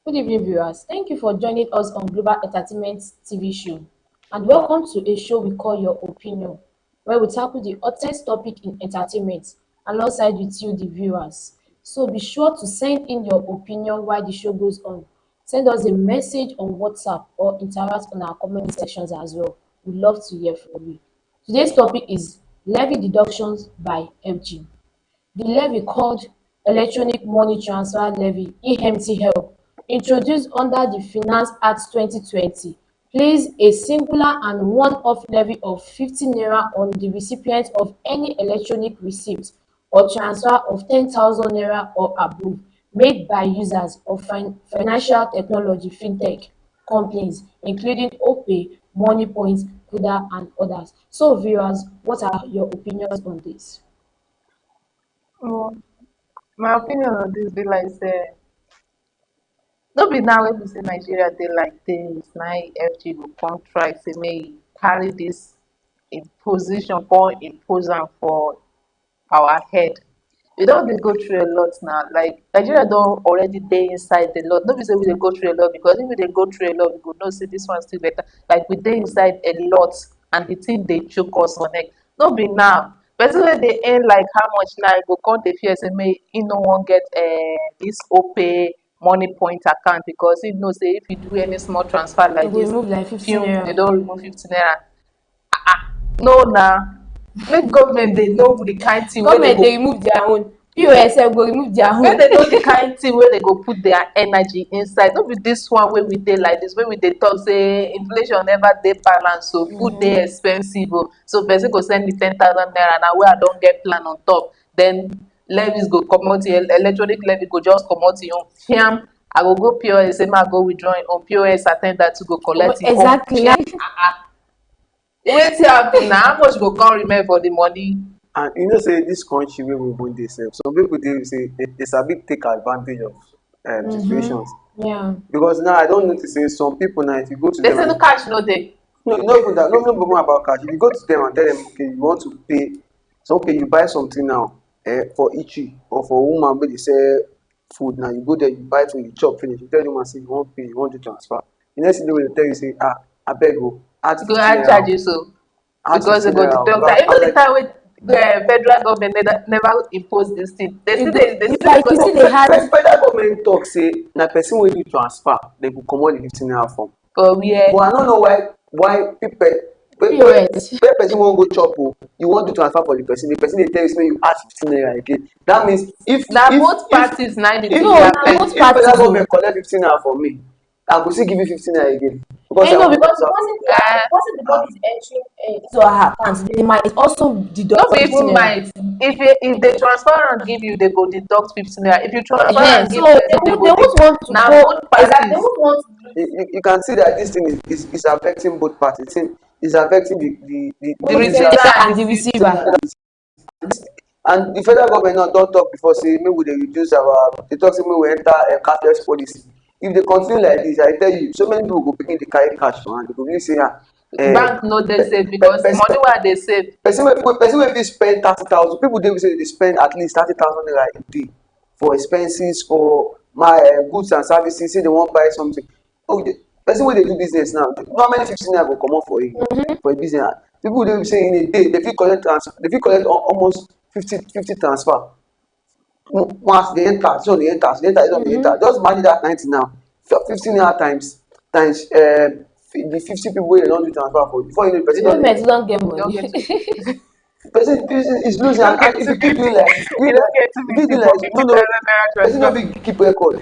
Good evening, viewers. Thank you for joining us on Global Entertainment TV show. And welcome to a show we call Your Opinion, where we tackle the hottest topic in entertainment alongside with you, the viewers. So be sure to send in your opinion while the show goes on. Send us a message on WhatsApp or interact on our comment sections as well. We'd love to hear from you. Today's topic is Levy Deductions by FG. The levy, called Electronic Money Transfer Levy (EMTL), introduced under the Finance Act 2020, placed a singular and one-off levy of ₦50 on the recipient of any electronic receipt or transfer of ₦10,000 or above made by users of financial technology (fintech) companies including Opay, Moniepoint, Kuda and others. So viewers, what are your opinions on this? Well, my opinion on this be like say no be now wey be say Nigeria dey like this na FG go come try say make e carry this imposition come impose am for our head. We don dey go through a lot now, like Nigeria don already dey inside the lot. No be say we dey go through a lot, because if we dey go through a lot we go know say this one still better. Like we dey inside a lot and the thing dey choke us for neck. No be now. Person wey dey earn like how much now e go come dey fear say make e no wan get this Opay money point account, because he know say if you do any small transfer They like go this, remove like 50 they naira. don remove 50 naira. No na, make government dey know the kind thing wey dey Government go dey remove their own, POS sef go remove their make own. dem know the kind thing wey dem go put their energy inside. No be this one wey we dey like this, wey we dey talk say inflation never dey balance, so food dey expensive o, so person go send me 10,000 naira na wey I don get plan on top, then levies go comot, electronic levy go just comot im own fiam. I go go POS say make I go withdraw im own, POS at ten dant too go collect im own Exactly. fiam. Wetin happen na, how much go come remain for the money? And you know say this country wey we born dey sef, some people dey say they sabi take advantage of situations. Yeah. Because now I don notice say some people now, if you go to They them say no and, cash no dey. no even that, no problem about cash. If you go to them and tell them, okay, you want to pay, so okay, you buy something now for eatery or for woman wey dey sell food, now you go there, you buy food, you chop finish, you tell the woman say you wan pay, you wan do transfer. The next thing they will tell you say, abeg o, add Go 50 add naira. charges so, Add because they 50 go naira. deduct But that. I'm Even the like, time wey federal government never impose this thing, they still dey It's go like you see they had federal government talk say na person wey do transfer dem go comot the 15 naira from. for where But I no know why people POS. when person wan go chop o, you wan do transfer for the person dey tell you say make you add 15 naira again. That means na both parties na the if thing No, dey na affect. both if parties federal o. government collect 15 naira from me, I go still give you 15 naira again because I No, wan do because transfer. the person the money is entering into her account, they might also No deduct be 50 even naira. mind, if they transfer am give you, they go deduct 15 naira. If you transfer am So give they person, they won't go want to na go both exactly, they parties. won't want to You can see that this thing is affecting both parties. It's affecting The both user. sender receiver and and the the receiver. And the federal government now don talk before say make we dey reduce our, they talk say make we enter a cashless policy. If they continue like this, I tell you, so many people go begin dey carry cash for hand. They go begin say bank no dey safe, because money wey I dey save. person wey fit spend 30,000, people dey say they spend at least 30,000 naira a day for expenses, for my goods and services, say they wan buy something. Okay, person wey dey do business now, how many 15 naira go comot for a business? People dey say in a day they fit collect almost 50 transfer. Once they enter, so they enter, so they enter, so they enter. Just imagine that 90 now. 15 naira times the 50 people wey dem don do transfer for. Before you know, person don Government don't get You don money. get to person is losing. don't And get if to you keep doing like this, you don't get if you do 250 like for this, no, 50,000 naira person no transfer. fit keep record.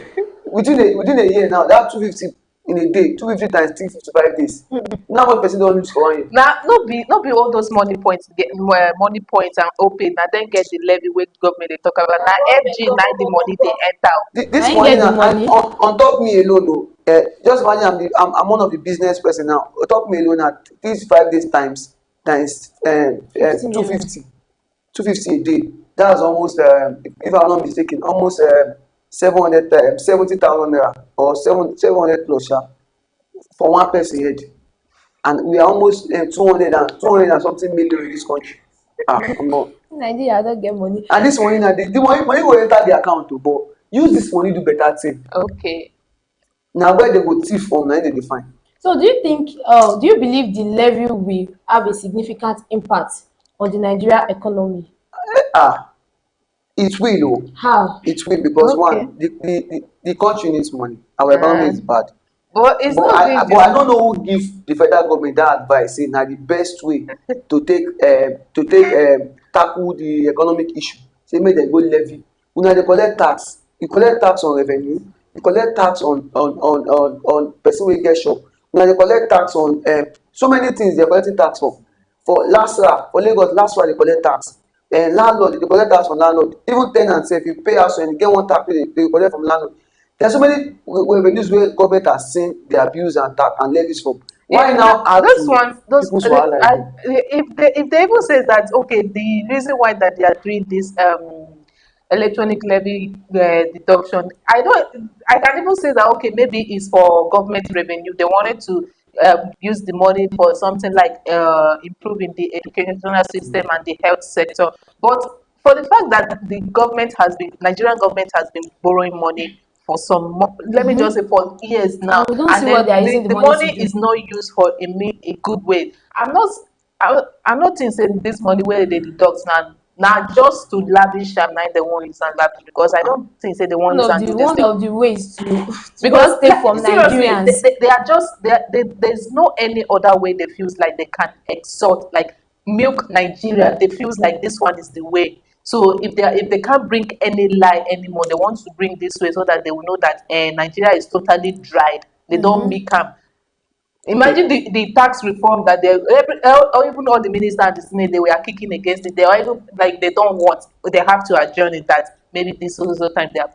Within a year now, that 250 in a day, 250 times 355 days. Now what person don lose for 1 year? Na no be all those money points get money points and Opay na dem get the levy wey government dey talk about. Na FG na the money dey enter. This I ain't money get the now, and money. on top me alone o, just imagine I'm one of the business person now. On top me alone na 3 to 5 days times 50 naira. 250 a day. That's almost if I'm not mistaken, almost 70,000 naira or 700 plus for one person head. And we are almost 200 and something million in this country. Come on. Nigeria don't get money. And this money now, the money go enter the account o, but use this money do better thing. Okay. Now where they go thief from, na im dey find. So do you believe the levy will have a significant impact on the Nigeria economy? Ah, it will o. How? It will, because Okay. one, the country needs money. Our economy Uh, is bad. but it's But not I going but I to. don't know who give the federal government that advice say na the best way to take tackle the economic issue. Say make dem go levy. Una dey collect tax. You collect tax on revenue, you collect tax on person wey get shop, una dey collect tax on so many things they are collecting tax for. For LASRA, for Lagos, LASRA dey collect tax. Landlord dey collect tax from landlord. Even ten ant sef, if you pay house rent, you get one tax wey dey collect from landlord. There are so many revenues wey government has seen the abuse and tax and levies from. Why Yeah, now add those to ones, those people's wahala again? if they even say that, okay, the reason why that they are doing this electronic levy deduction, I can even say that, okay, maybe it's for government revenue. They wanted to use the money for something like improving the educational system and the health sector. But for the fact that the government has been, Nigerian government has been borrowing money for let me just say for years now, And we don't see and what then they are using the the money to money do. is not used for a good way. I'm not think say this money where they deduct now just to lavish am, na they wan use am lavish, because I don't think say they wan use am do this One thing. of the ways to Because just take from seriously, Nigerians. they are just there's no any other way they feels like they can exalt, like milk Nigeria. They feels like this one is the way. So if they can't bring any lie anymore, they want to bring this way so that they will know that Nigeria is totally dried. They don't make am. Okay. Imagine the tax reform that or even all the ministers and the senate, they were kicking against it. They are even like they don't want, they have to adjourn it, that maybe this so time they are,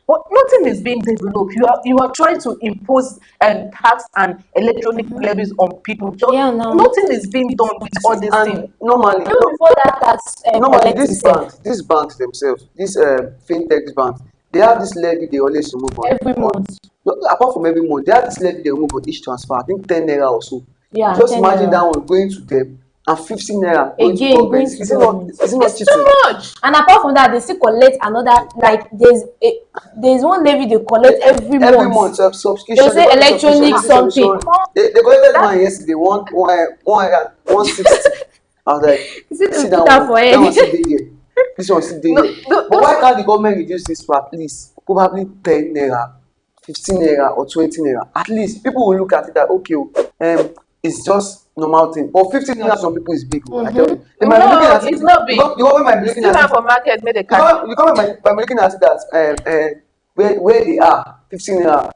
but nothing is being developed. You are trying to impose tax and electronic levies on people. Just Yeah, now. nothing is being done with all these things. And normally, Even before that tax normally collecting these sef, banks, themselves, these fintech banks, they have this levy they always remove every on month. no, apart from every month, they have this levy they remove on each transfer. I think 10 naira or so. Yeah, Just 10 imagine that naira. one going to them and 15 naira going to Again, government. going to government. Is it not It's too cheating? much. And apart from that, they still collect another, like there's one levy they collect every Every month. month They'll subscription, they say call it subscription, electronic this is something. subscription. They collected That mine yesterday, 160. I was like, You see see them that put that one, for that head. one still dey there. This one still dey no, there. But those why can't the government reduce this to at least probably 10 naira, 15 naira or 20 naira? At least people will look at it that okay, it's just normal thing. But 15 naira some people is big. I tell you, they might be looking no, at it. it's not big. The government might be looking Still at have it. for market, make they The catch you. government, might be looking at it that where they are 15 naira,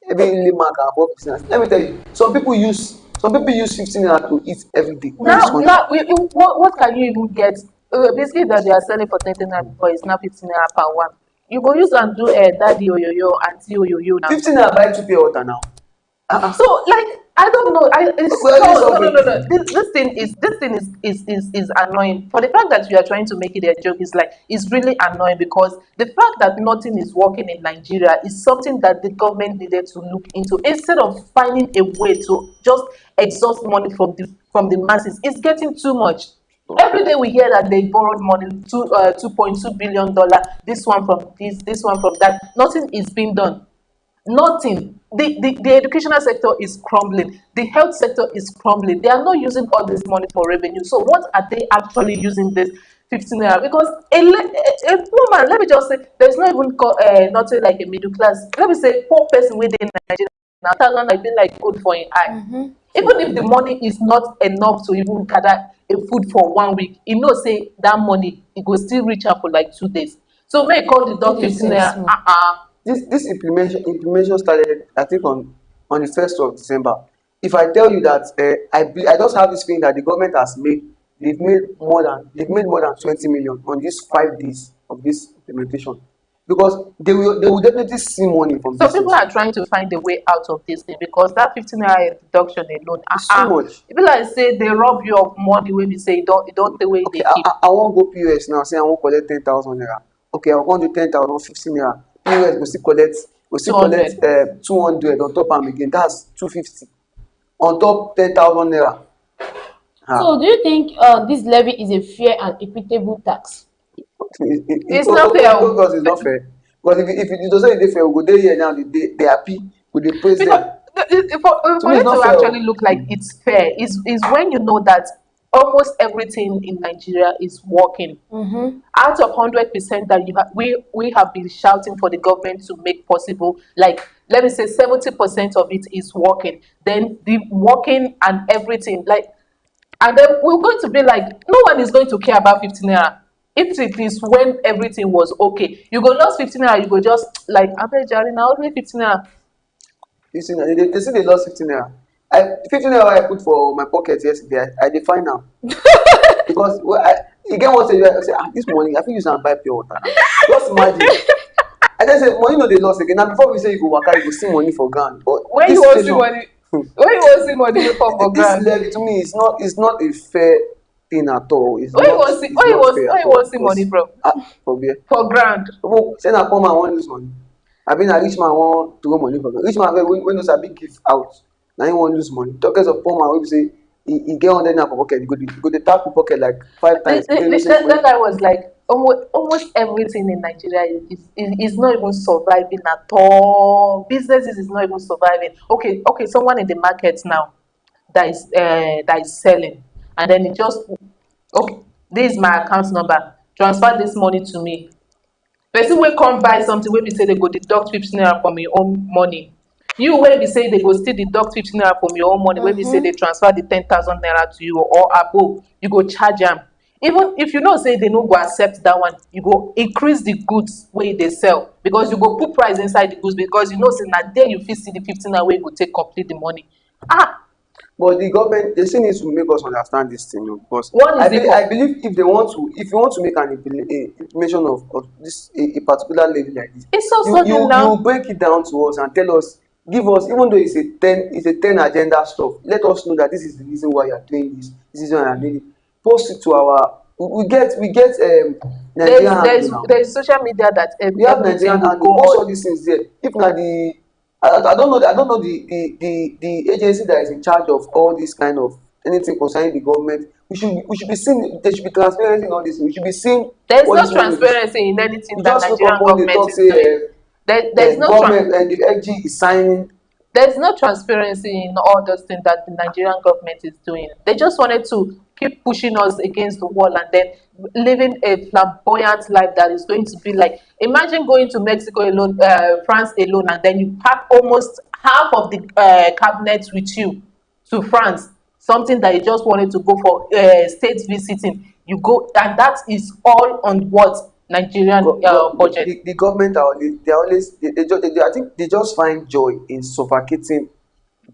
every layman can afford 15 naira. Let me tell you, some people use 15 naira to eat every day in this country. Now what can you even get? Basically, that they are selling for 20 naira before, it's now 15 naira per one. You go use and do daddy oyoyo, auntie oyoyo now. 15 naira buy 2 pure water now. So like I don't know. It's Where are no they no. solving? This thing is annoying. For the fact that you are trying to make it a joke is like, it's really annoying, because the fact that nothing is working in Nigeria is something that the government needed to look into, instead of finding a way to just exhaust money from the masses. It's getting too much. Every day we hear that they borrowed money, $2.2 billion. This one from this one from that. Nothing is being done. Nothing. The educational sector is crumbling. The health sector is crumbling. They are not using all this money for revenue. So what are they actually using this 15 naira? Because a woman, let me just say, there's not even nothing like a middle class. Let me say, poor person within Nigeria now, thousand I feel like good for an eye. Even if the money is not enough to even gather a food for 1 week, you know, say that money it go still reach out for like 2 days. So may call the dog 15 Innocent naira. small. This implementation started, I think, on the 1st of December. If I tell you that I just have this feeling that the government has made they've made more than 20 million on these 5 days of this implementation, because they will definitely see money from So these people things. are trying to find a way out of this thing, because that 15 naira deduction alone, It's too much. e be like say they rob you of money wey be say you don't take wey Okay, they keep. I wan go POS now, say I wan collect 10,000 naira. Okay, I wan do 10,000 15 naira. POS go still collect 200. 200 on top am again. That's 250 on top 10,000 naira. So do you think this levy is a fair and equitable tax? It's not fair. Because it's not fair. Because if it doesn't dey fair, we go dey here now dey happy, we dey praise Because them. To for me, it's it not to fair. actually look like it's fair is when you know that almost everything in Nigeria is working. Out of 100% that we have been shouting for the government to make possible, like let me say 70% of it is working. Then the working and everything, like, and then we're going to be like, no one is going to care about 15 naira. If it is when everything was okay, you go lost 15 naira, you go just like, I'm Jerry now, only 15 naira. 15 naira, they say they lost 15 naira. 15 naira I put for my pocket yesterday, I dey find am. Because e get one stage where I say, this money I fit use am buy pure water now. Just imagine. I just say money no dey lost again. Now before we say you go waka, you go see money for ground. But When this you wan see situation, money, when you wan see money wey come for this ground, levy to me is not a fair thing at all. It's when you not wan see it's not fair when at you all wan see money because from for where? for ground. People say na poor man wan lose money. Abi na rich man wan throw money for ground. Rich man wey no sabi give out, na him wan lose money. Talk less of poor man wey be say e get 100 naira for pocket, e go dey tap him pocket like 5 times before you know say the money. That guy was like, almost everything in Nigeria is not even surviving at all. Businesses is not even surviving. Okay, someone in the market now that is selling, and then it just, okay, this is my account number, transfer this money to me. Person wey come buy something wey be say they go deduct 15 naira from your own money, you wey be say they go still deduct 15 naira from your own money, wey be say they transfer the 10,000 naira to you or above, you go charge am. Even if you know say they no go accept that one, you go increase the goods wey you dey sell, because you go put price inside the goods, because you know say na there you fit see the 15 naira wey you go take complete the money. But the government, they still need to make us understand this thing, because One is I believe if you want to make an implementation of this a particular levy like this, it's so you sudden you now. you break it down to us and tell us, give us, even though it's a 10 agenda stuff, let us know that this is the reason why you are doing this. This is why you are doing it. Post it to our, we get Nigerian handle now. There's social media that We have everything Nigerian will handle. go Post all on. these things there. If na the I don't know the agency that is in charge of all this kind of anything concerning the government. We should be seeing, there should be transparency in all this. We should be seeing There's what no this money is. transparency in anything You that just wake up Nigerian one day government talk is doing. say There's no government and the FG is signing. there's no transparency in all those things that the Nigerian government is doing. They just wanted to keep pushing us against the wall, and then living a flamboyant life that is going to be like, imagine going to Mexico alone, France alone, and then you pack almost half of the cabinet with you to France, something that you just wanted to go for state visiting. You go, and that is all on what Nigerian budget. The government are always I think they just find joy in suffocating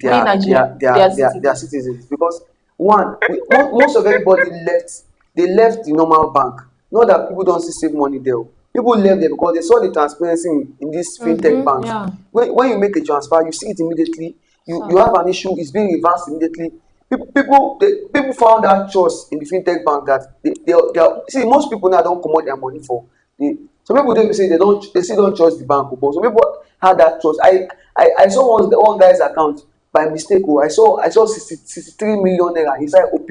We Nigerian, their their citizens. citizens, because most of everybody left. They left the normal bank, not that people don't still save money there. People left there because they saw the transparency in these fintech banks. Yeah. When you make a transfer, you see it immediately. So, You have an issue, it's being reversed immediately. People found that trust in the fintech bank that they are, see, most people now don't comot their money for the, some people dey say they still don't trust the bank, but some people had that trust. I saw one guy's account by mistake. I saw 63 million naira inside OP.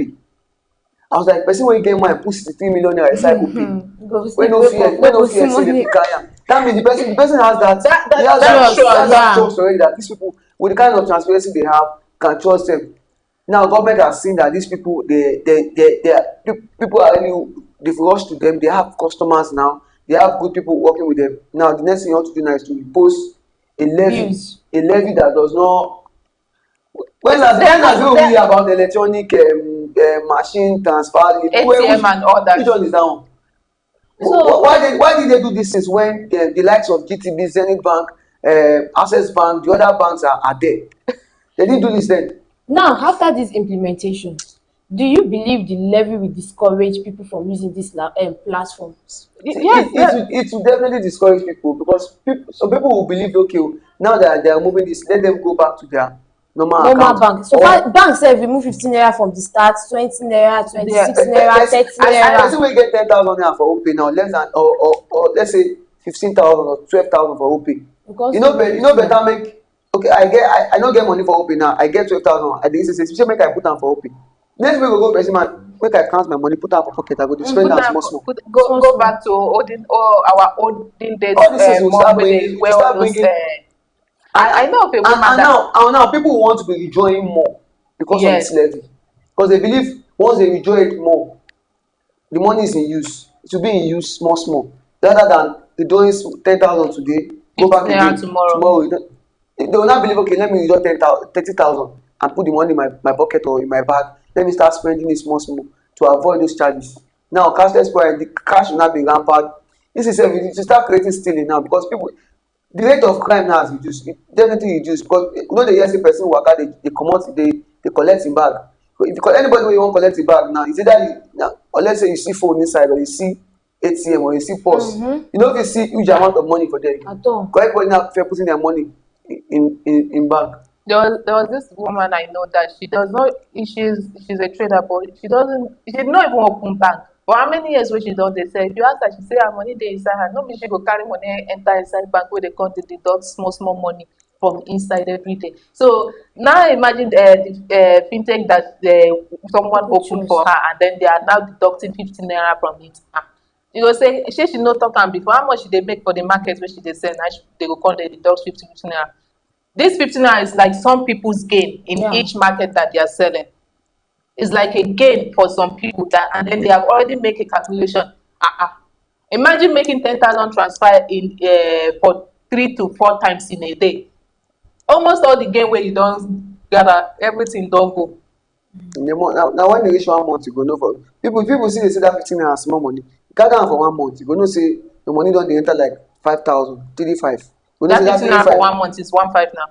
I was like, person wey get mind put 63 million naira inside OP, wey no fear say dem fit carry am. That means the person has that trust already, that these people, with the kind of transparency they have, can trust them. Now government has seen that these people, people are really, they've rushed to them. They have customers now. They have good people working with them. Now the next thing you want to do now is to impose a levy, Bills. that does not. When last we hear about electronic machine transfer, ATM and all that. which one is that one? So- Why did they do this things when the likes of GTB, Zenith Bank, Access Bank, the other banks are there? They didn't do this then. now, after this implementation, do you believe the levy will discourage people from using these platforms? It will definitely discourage people, because some people will believe, okay, now that they are moving this, let them go back to their normal account. Bank. So far, bank sef remove 15 naira from the start, 20 naira, 26 naira, 30 I person naira. wey get 10,000 naira for OP now, less than or let's say 15,000 or 12,000 for OP. Because You know better make, okay, I no get money for OP now, I get 12,000. I dey say make I put am for OP. Next week go person man, make I count my money, put am for pocket, I go dey spend am small. Go back to our olden days. All these things will mom start wey dey bringing, wear all those I know of a woman and that now people want to be withdrawing more because of yes, this levy, because they believe once they withdraw it more, the money is in use, it will be in use small small, rather than withdrawing 10,000 today, go 50 back naira again tomorrow. tomorrow. They will now believe, okay, let me withdraw 10,000 30,000 and put the money in my pocket or in my bag, let me start spending it small small to avoid those charges. Now cashless price, the cash will not be rampant. This is it will start creating stealing now, because people, the rate of crime now has reduced, it definitely reduced, because you know dey hear say person waka dey comot dey collect im bag. So if you call anybody wey you wan collect im bag now, it's either you now, unless say you see phone inside or you see ATM or you see purse, you no fit see huge amount of money for there again, At all. because everybody now prefer putting their money in bag. There was this woman I know that she does not, she's a trader, but she did not even open bank. For how many years wey she don dey sell, if you ask her, she say her money dey inside her. No be she go carry money enter inside bank wey dey come dey deduct small small money from inside every day. So now imagine the fintech that someone People opened for choose. her, and then they are now deducting 50 naira from it. Ah, you go say shey she no talk am before, how much she dey make for the market wey she dey sell, na they go come dey deduct 50 naira. This 50 naira is like some people's gain in Yeah. each market that they are selling. It's like a gain for some people that, and then they have already make a calculation. Imagine making 10,000 transfer in for 3 to 4 times in a day. Almost all the gain wey you don gather, everything don go. In the month, now when you reach 1 month, you go know, for people see dey say that 15 naira small money, gather am for 1 month, you go know say the money don dey enter like 5,000 35. You go know That say that 50 naira for 35, 1 month is 1.5 now.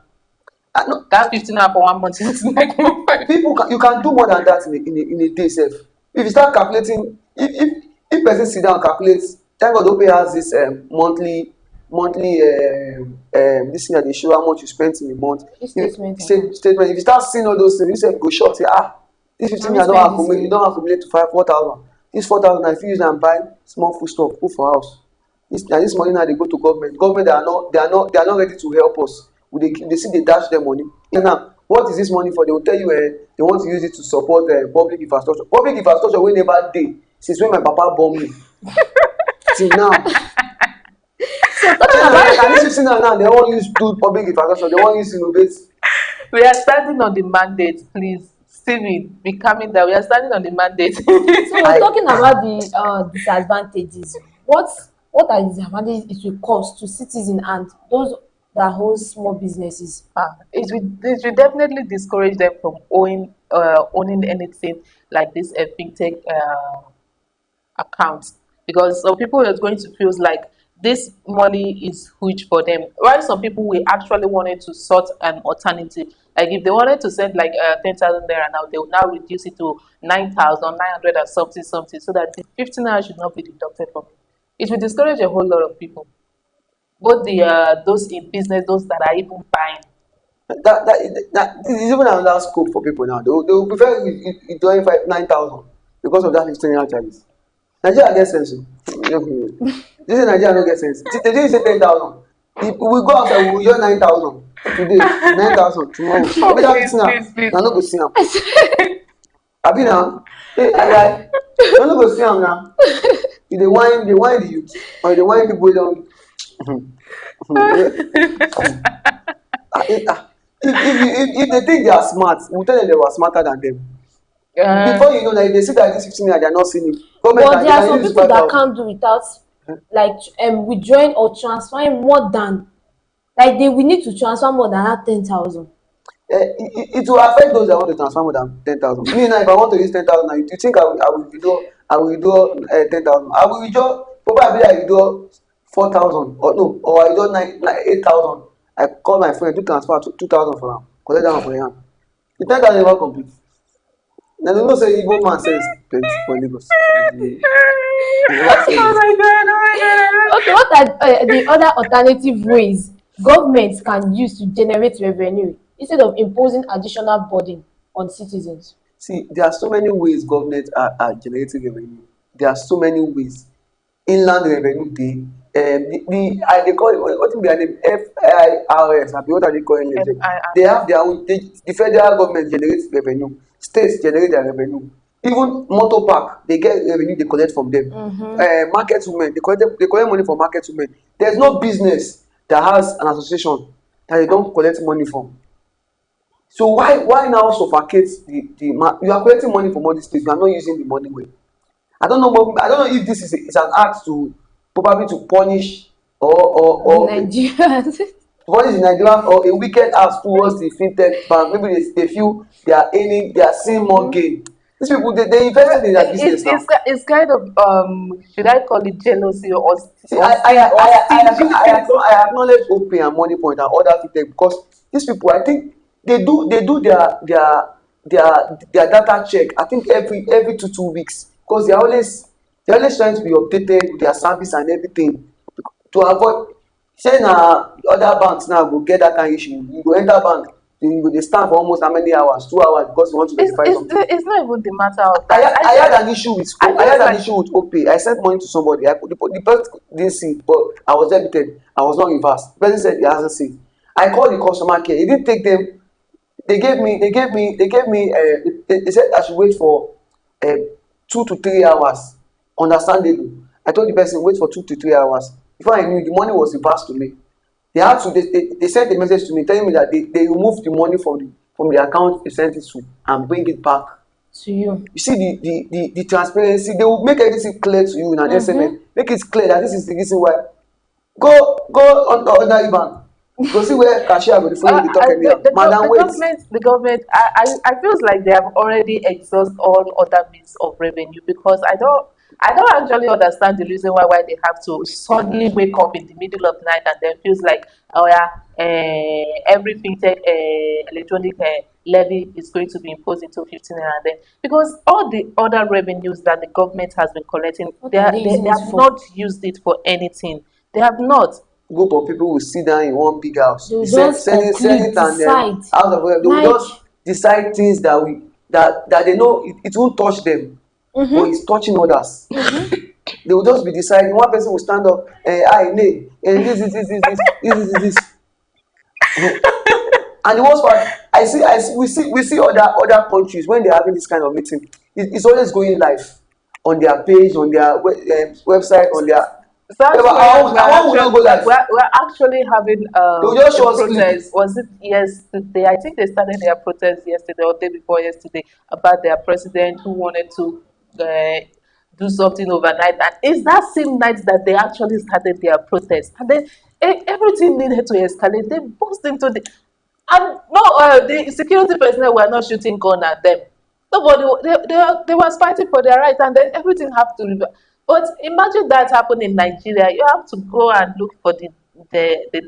no, That 50 naira for 1 month is like 1.5. people you can do more than that in a day sef. If you start calculating, if person sit down calculate, thank God opay has this monthly this thing that dey show how much you spent in a month. E-statement. Statement, if you start seeing all those things, you sef go shock say, this 15 Na me naira don spend this accumulate, money. e don accumulate to 4,000. This 4,000 I fit use am buy small food stuff put for house. This money now dey go to government they are not ready to help us, we dey still dey dash them money. Now what is this money for? They will tell you they want to use it to support public infrastructure wey never dey since when my papa born me till now. So talking about And this 15 naira now they wan use do public infrastructure, they wan use innovate. We are standing on the mandate, please. Stephen, be calming down. We are standing on the mandate. so we're talking about the disadvantages. What are the disadvantages it will cause to citizens and those that hold small businesses? It will definitely discourage them from owning anything like this fintech account, because some people are going to feel like this money is huge for them, while some people will actually wanted to sort an alternative. Like if they wanted to send like 10,000 naira now, they will now reduce it to 9,900 and something something, so that the 15 naira should not be deducted from it. It will discourage a whole lot of people, both the those in business, those that are even buying. That is even another scope for people now. They will prefer you doing 9,000 because of that 15 naira charges. Nigeria get sense o. This is Nigeria no get sense. They dey say 10,000. If we go outside, we will hear 9,000 today, 9,000 tomorrow. Oh, Maybe that please, 15 naira, please, please. una no go see am. Abi na? Hey, guy, una no go see am na. You dey whine the youth, or you dey whine people wey don. If they think they are smart, we tell them they were smarter than them. Before you know that, if they see that this 15 naira, they are not seeing it. Government But there are can some use people that 5,000. can't do without like withdrawing or transferring more than, like they will need to transfer more than that 10,000. It will affect those that want to transfer more than 10,000. Me now, if I want to use 10,000 now, you think I will withdraw 10,000. I will withdraw, probably I withdraw 4,000, or no, or I withdraw 8,000. I call my friend to transfer 2,000 for am, collect that one for am. The 10,000 never complete. Now they know say Igbo man says plenty for Lagos. Oh my god! Oh my god! Okay, what are the other alternative ways governments can use to generate revenue instead of imposing additional burden on citizens? See, there are so many ways government are generating revenue. There are so many ways. Inland revenue dey. They call it, what be their name? FIRS. What are they calling it? They have their own. The federal government generates revenue. States generate their revenue. Even motor park, they get revenue they collect from them. Market women, they collect money from market women. There's no business that has an association that they don't collect money from. So why now suffocate the man? You are collecting money from all these things, you are not using the money well. I don't know if this is an act to probably to punish The or Nigerians. what is in Nigeria or a wicked act towards the fintech bank. Maybe they feel they are seeing more gain. These people they invested in their business now. It's kind of should I call it jealousy See, stinginess? I acknowledge OP and Money Point and other fintech because these people, I think they do their data check. I think every 2 weeks because they're always trying to be updated with their service and everything to avoid. Say na other banks now go get that kind issue. You go enter bank, you go dey stand for almost how many hours? 2 hours because you want to verify something. It's not even the matter of that. I had an issue with I I just had an like issue with OPay. I sent money to somebody. The person didn't see it, but I was debited. I was not reversed. The person said he hasn't seen it. I called the customer care. It didn't take them. They said I should wait for 2 to 3 hours. Understandable. I told the person wait for 2 to 3 hours. Before I knew, the money was reversed to me. They sent a message to me telling me that they removed the money from the account they sent it to and bring it back. To you. You see the transparency. They will make everything clear to you in an SMS. Make it clear that this is the reason why. Go on the other bank. Go see where cashier go dey follow you dey talk anyhow. Madam wait. the government, I feels like they have already exhausted all other means of revenue because I don't actually understand the reason why they have to suddenly wake up in the middle of night and then feels like, oh yeah, every fintech electronic levy is going to be imposed into 15 naira then because all the other revenues that the government has been collecting, What are they using they it have for? not used it for anything. They have not. Group of people will sit down in one big house. They will The just senate conclude, and decide. house of rep, they will Like, just decide things that they know it won't touch them, but it's touching others. They will just be deciding. One person will stand up, I nay, and this. And the worst part, we see other countries when they're having this kind of meeting. It's always going live on their page, on their website, on their. South Yeah, but Korea, I want to not go live. we're actually having They will just a show us clip. protest. Was it yesterday? I think they started their protest yesterday or day before yesterday about their president who wanted to do something overnight. And it's that same night that they actually started their protest. And then everything needed to escalate. They burst into the and no, the security personnel were not shooting gun at them. Nobody, they were fighting for their rights, and then everything have to. But imagine that happen in Nigeria. You have to go and look for the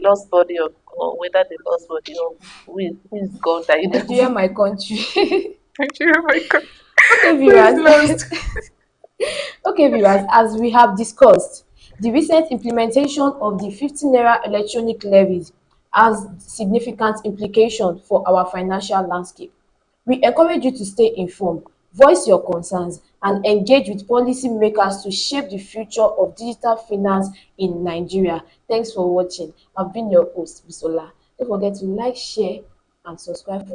lost body of, or whether the lost body of who is gone that you Nigeria, don't. my country. Nigeria, my God, Okay, who is viewers. lost? Okay, viewers, as we have discussed, the recent implementation of the 15 naira electronic levies has significant implications for our financial landscape. We encourage you to stay informed, voice your concerns, and engage with policymakers to shape the future of digital finance in Nigeria. Thanks for watching. I've been your host, Bisola. Don't forget to like, share, and subscribe for